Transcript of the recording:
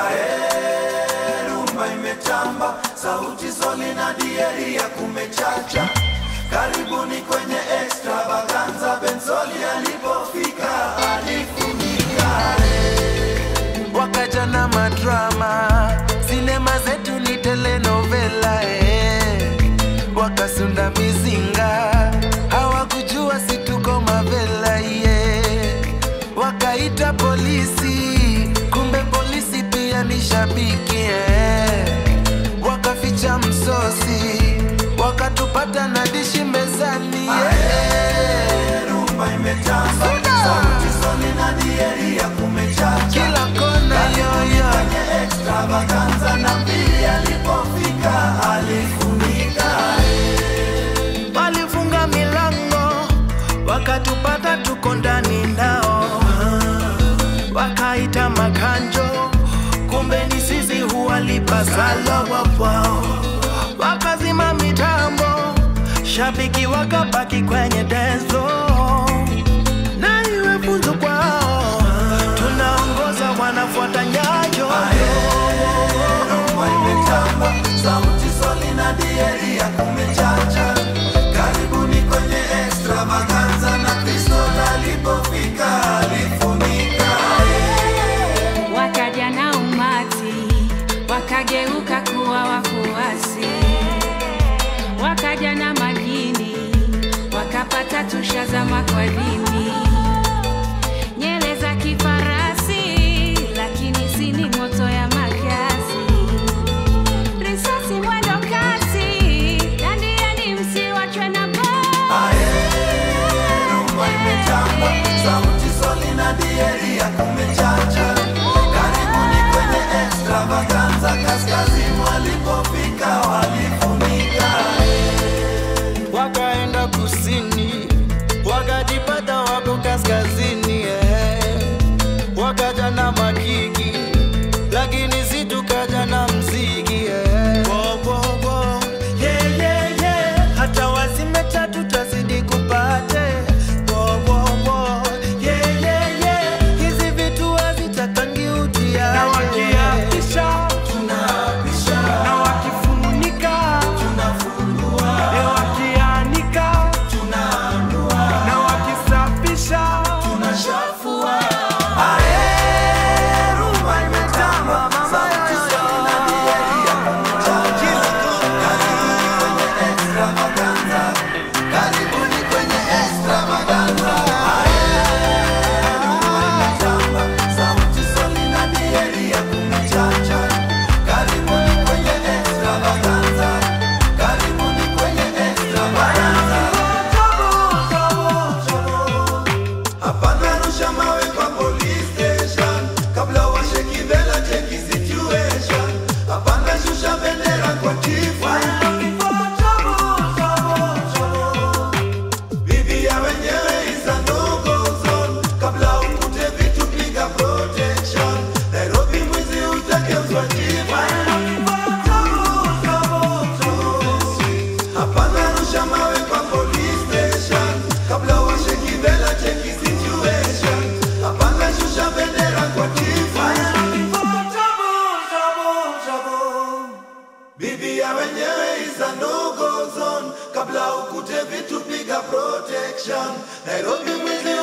Ae, rumba imetamba, sauti soli na dieri ya kumechacha. Karibuni kwenye extravaganza, Benzoli alipofika alifunika. Wakaja na madrama, sinema zetu ni telenovela. Wakasunda mizinga, hawakujua situko mavela. Wakaita polisi, kumbe polisi pia ni shabiki. Wakaficha msosi, wakatupata na dishi mezani. Rumba imetamba, sauti soli na dieri ya kumechacha. Kila kona yoyo kwenye extravaganza, na mbili alipofika alifunika. walifunga milango, wakatupata tuko ndani nao. Wakaita makanjo, kumbe ni sisi huwalipa sala wapao. Wakazima mitambo, shabiki wakabaki kwenye denzo. Na iwe funzo kwao, tunaongoza wanafuata nyayo. Rumba imetamba, sauti soli na dieri ya kumechacha. Karibuni kwenye extravaganza, na Kristo alipofika alifunika. Wakaja na umati, wakageuka kuwa wafuasi. Wakaja na majini, wakapata tushazama kwa dini. Nyele za kifarasi, lakini sini moto ya makasi. Risasi mwendo kasi, dandiani msiwachwe na baa. Rumba imetamba, sauti soli na dieri ya kumechacha. Karibuni kwenye extravaganza, kaskazini walipofika walifunika. Wakaenda kusini, wakajipata wako kaskazini. Wakaja na makiki, lakini si tukaja na mziki. Wo, wo, wo. Yeah, yeah, yeah. Hata wazime tatu tazidi kupate. Wo, wo, wo. Yeah, yeah, yeah. Hizi vitu hazitakangi utia. Na wakiapisha, Tunapisha, na wakifunika, tunafungua, wakianika, tunaanua, na wakisafisha, tunashafua. Rumba imetamba, sauti soli na dieri ya kumechacha. Karibuni kwenye extravaganza, karibuni kwenye extravaganza. Rumba imetamba, sauti soli na dieri ya kumechacha. Karibuni kwenye extravaganza, karibuni kwenye extravaganza. Hapana rusha mawe kwa police station, kabla washeki vela cheki situation. Hapana shusha bendera kwa chifu. Bibi ya wenyewe is a no-go zone, kabla ukute vitu piga protection. Nairobi mwizi utageuzwa chifu. Hapana rusha mawe kwa police station, kabla washeki vela cheki situation. Hapana shusha bendera kwa chifu. Bibi ya wenyewe is a no-go zone, kabla ukute vitu piga protection. Nairobi mwizi